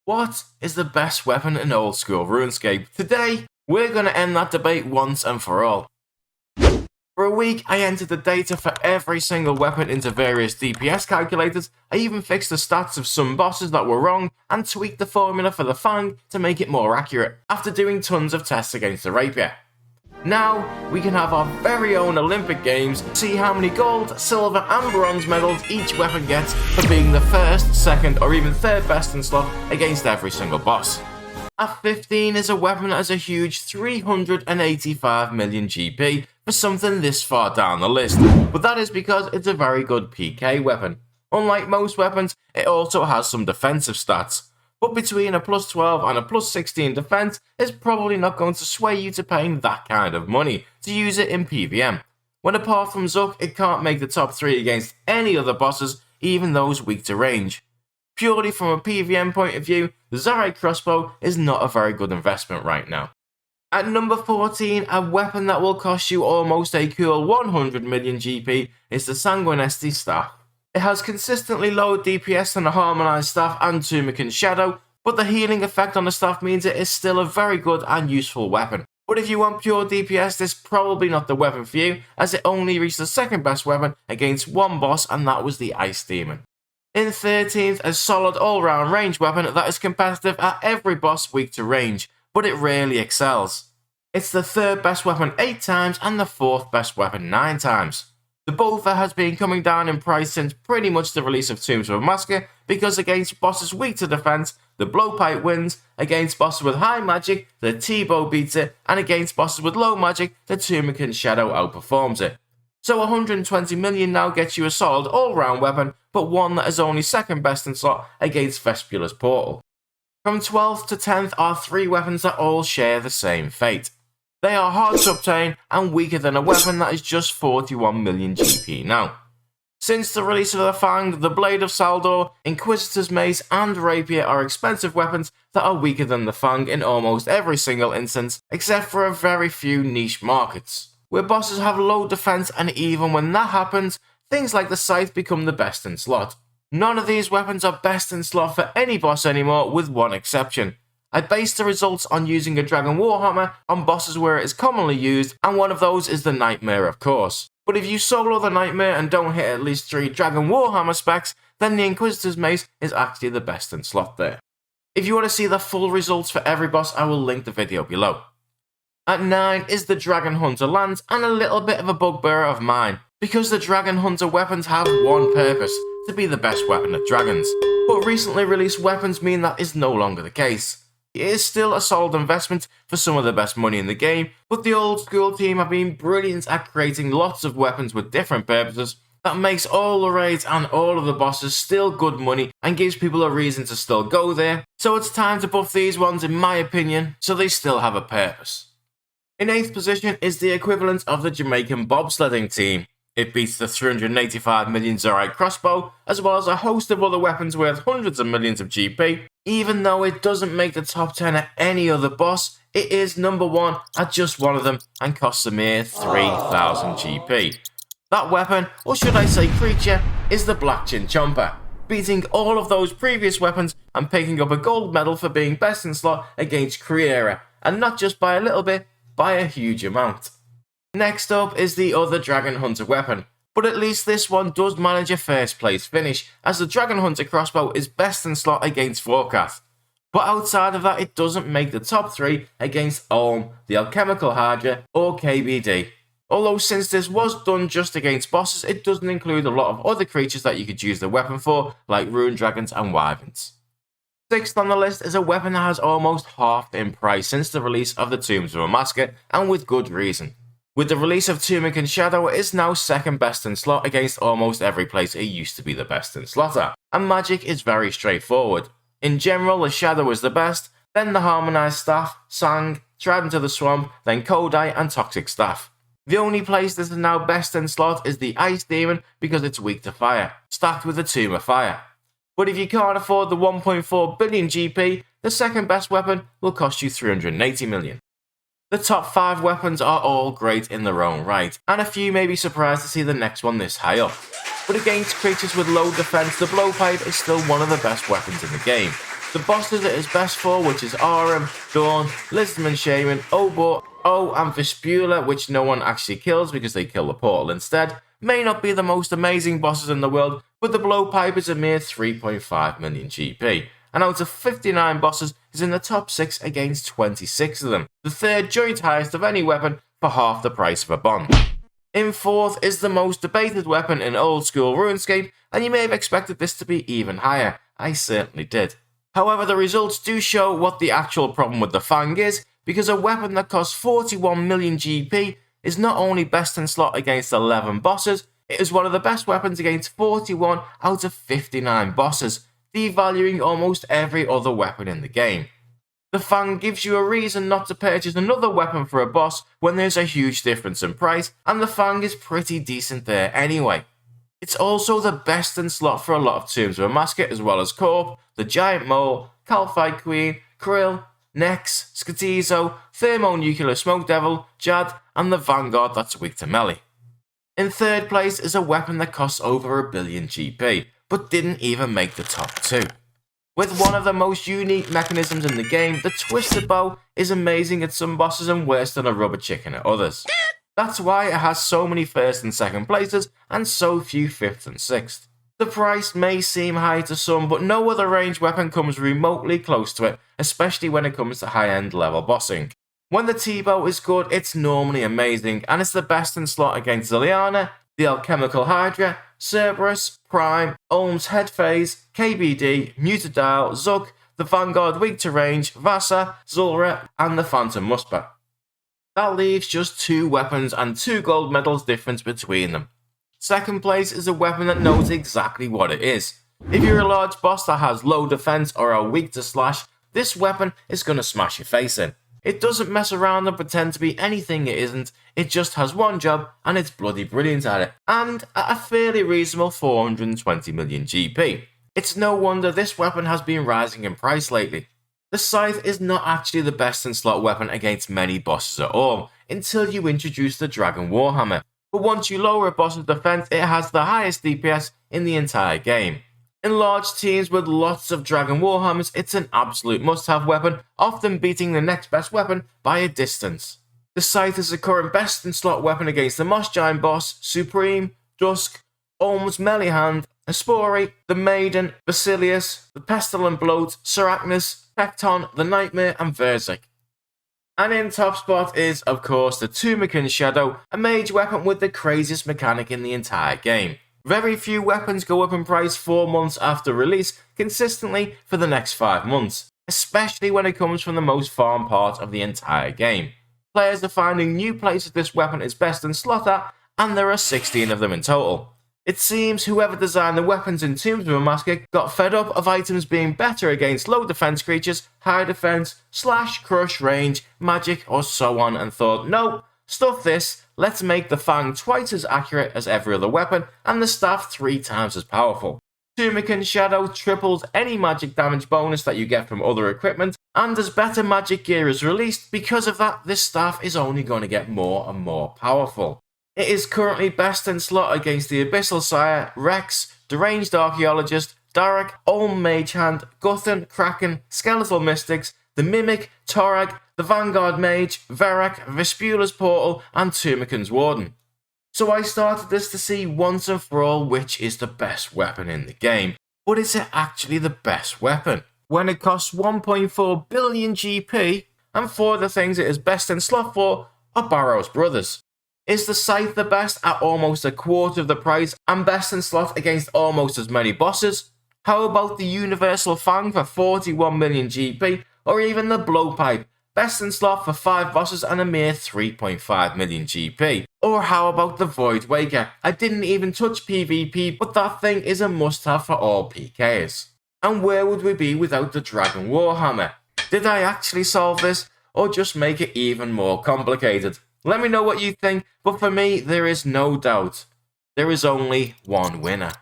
What is the best weapon in old school RuneScape? Today, we're going to end that debate once and for all. For a week, I entered the data for every single weapon into various DPS calculators. I even fixed the stats of some bosses that were wrong and tweaked the formula for the Fang to make it more accurate, after doing tons of tests against the Rapier. Now, we can have our very own Olympic Games, see how many gold, silver and bronze medals each weapon gets for being the first, second or even third best in slot against every single boss. At 15 is a weapon that has a huge 385 million GP for something this far down the list, but that is because it's a very good PK weapon. Unlike most weapons, it also has some defensive stats, but between a plus 12 and a plus 16 defense is probably not going to sway you to paying that kind of money to use it in PVM, when apart from Zuck it can't make the top 3 against any other bosses, even those weak to range. Purely from a PVM point of view, the Scythe crossbow is not a very good investment right now. At number 14, a weapon that will cost you almost a cool 100 million GP is the Sanguinesti staff. It has consistently lower DPS than the Harmonized staff and Tumeken Shadow, but the healing effect on the staff means it is still a very good and useful weapon. But if you want pure DPS, this is probably not the weapon for you, as it only reached the second best weapon against one boss, and that was the Ice Demon. In 13th, a solid all-round range weapon that is competitive at every boss weak to range, but it rarely excels. It's the third best weapon 8 times and the fourth best weapon 9 times. The Bolther has been coming down in price since pretty much the release of Tombs of Amascut, because against bosses weak to defense, the Blowpipe wins, against bosses with high magic, the TBow beats it, and against bosses with low magic, the Tumeken Shadow outperforms it. So 120 million now gets you a solid all-round weapon, but one that is only second best in slot against Vespula's Portal. From 12th to 10th are 3 weapons that all share the same fate. They are hard to obtain and weaker than a weapon that is just 41 million GP now. Since the release of the Fang, the Blade of Saldor, Inquisitor's Mace and Rapier are expensive weapons that are weaker than the Fang in almost every single instance, except for a very few niche markets, where bosses have low defense, and even when that happens, things like the Scythe become the best in slot. None of these weapons are best in slot for any boss anymore, with one exception. I based the results on using a Dragon Warhammer on bosses where it is commonly used, and one of those is the Nightmare, of course. But if you solo the Nightmare and don't hit at least 3 Dragon Warhammer specs, then the Inquisitor's Mace is actually the best in slot there. If you want to see the full results for every boss, I will link the video below. At 9 is the Dragon Hunter Lance, and a little bit of a bugbear of mine, because the Dragon Hunter weapons have one purpose: to be the best weapon at dragons. But recently released weapons mean that is no longer the case. It is still a solid investment for some of the best money in the game, but the old school team have been brilliant at creating lots of weapons with different purposes that makes all the raids and all of the bosses still good money and gives people a reason to still go there. So it's time to buff these ones, in my opinion, so they still have a purpose. In 8th position is the equivalent of the Jamaican bobsledding team. It beats the 385 million Scythe crossbow, as well as a host of other weapons worth hundreds of millions of GP. Even though it doesn't make the top 10 at any other boss, it is number 1 at just one of them and costs a mere 3000 GP. That weapon, or should I say creature, is the Black Chinchomper, beating all of those previous weapons and picking up a gold medal for being best in slot against Kriera, and not just by a little bit, by a huge amount. Next up is the other Dragon Hunter weapon, but at least this one does manage a first place finish, as the Dragon Hunter crossbow is best in slot against Vorkath. But outside of that, it doesn't make the top 3 against Olm, the Alchemical Hydra, or KBD. Although since this was done just against bosses, it doesn't include a lot of other creatures that you could use the weapon for, like Rune Dragons and Wyverns. 6th on the list is a weapon that has almost halved in price since the release of the Tombs of Amascut, and with good reason. With the release of Tumeken Shadow, it is now second best in slot against almost every place it used to be the best in slot at, and magic is very straightforward. In general, the Shadow is the best, then the Harmonized Staff, Sang, Trident of the Swamp, then Kodai and Toxic Staff. The only place that is now best in slot is the Ice Demon because it's weak to fire, stacked with the Tomb of Fire. But if you can't afford the 1.4 billion GP, the second best weapon will cost you 380 million. The top 5 weapons are all great in their own right, and a few may be surprised to see the next one this high up. But against creatures with low defense, the Blowpipe is still one of the best weapons in the game. The bosses it is best for, which is Aram, Dawn, Lizardman Shaman, Obor, and Vespula, which no one actually kills because they kill the portal instead, may not be the most amazing bosses in the world, but the Blowpipe is a mere 3.5 million GP, and out of 59 bosses is in the top 6 against 26 of them, the third joint highest of any weapon for half the price of a bond. In fourth is the most debated weapon in old school RuneScape, and you may have expected this to be even higher. I certainly did. However, the results do show what the actual problem with the Fang is, because a weapon that costs 41 million GP is not only best in slot against 11 bosses, it is one of the best weapons against 41 out of 59 bosses, devaluing almost every other weapon in the game. The Fang gives you a reason not to purchase another weapon for a boss when there's a huge difference in price, and the Fang is pretty decent there anyway. It's also the best in slot for a lot of Tombs of Amascut, as well as Corp, the Giant Mole, Calphite Queen, Krill, Nex, Skatizo, Thermonuclear Smoke Devil, Jad, and the Vanguard that's weak to melee. In third place is a weapon that costs over a billion GP, but didn't even make the top 2. With one of the most unique mechanisms in the game, the Twisted Bow is amazing at some bosses and worse than a rubber chicken at others. That's why it has so many first and second places and so few fifth and sixth. The price may seem high to some, but no other ranged weapon comes remotely close to it, especially when it comes to high-end level bossing. When the TBow is good, it's normally amazing, and it's the best in slot against Liliana, the Alchemical Hydra, Cerberus, Prime, Olm's Head Phase, KBD, Mutadial, Zug, the Vanguard weak to range, Vasa, Zulra, and the Phantom Muspa. That leaves just 2 weapons and 2 gold medals difference between them. Second place is a weapon that knows exactly what it is. If you're a large boss that has low defense or are weak to slash, this weapon is going to smash your face in. It doesn't mess around and pretend to be anything it isn't, it just has one job and it's bloody brilliant at it, and at a fairly reasonable 420 million GP. It's no wonder this weapon has been rising in price lately. The Scythe is not actually the best in slot weapon against many bosses at all, until you introduce the Dragon Warhammer, but once you lower a boss's defense, it has the highest DPS in the entire game. In large teams with lots of Dragon Warhammers, it's an absolute must-have weapon, often beating the next best weapon by a distance. The Scythe is the current best in slot weapon against the Moss Giant boss, Supreme, Dusk, Olm's Melee Hand, Aspori, the Maiden, Basilius, the Pestilent Bloat, Sarachnis, Tecton, the Nightmare, and Verzik. And in top spot is, of course, the Tumeken Shadow, a mage weapon with the craziest mechanic in the entire game. Very few weapons go up in price 4 months after release consistently for the next 5 months, especially when it comes from the most farmed part of the entire game. Players are finding new places this weapon is best in slot at, and there are 16 of them in total. It seems whoever designed the weapons in Tombs of Amascut got fed up of items being better against low defense creatures, high defense, slash, crush, range, magic, or so on, and thought, no, stuff this, let's make the Fang twice as accurate as every other weapon, and the staff 3 times as powerful. Tumeken Shadow triples any magic damage bonus that you get from other equipment, and as better magic gear is released, because of that, this staff is only going to get more and more powerful. It is currently best in slot against the Abyssal Sire, Rex, Deranged Archaeologist, Darak, Olm Mage Hand, Guthan, Kraken, Skeletal Mystics, the Mimic, Torag, the Vanguard Mage, Verak, Vespula's Portal, and Tumeken's Warden. So I started this to see once and for all which is the best weapon in the game. But is it actually the best weapon? When it costs 1.4 billion GP, and 4 of the things it is best in slot for are Barrow's brothers. Is the Scythe the best at almost a quarter of the price and best in slot against almost as many bosses? How about the Universal Fang for 41 million GP, or even the Blowpipe, best in slot for 5 bosses and a mere 3.5 million GP? Or how about the Void Waker? I didn't even touch PvP, but that thing is a must-have for all PKs. And where would we be without the Dragon Warhammer? Did I actually solve this, or just make it even more complicated? Let me know what you think, but for me, there is no doubt. There is only one winner.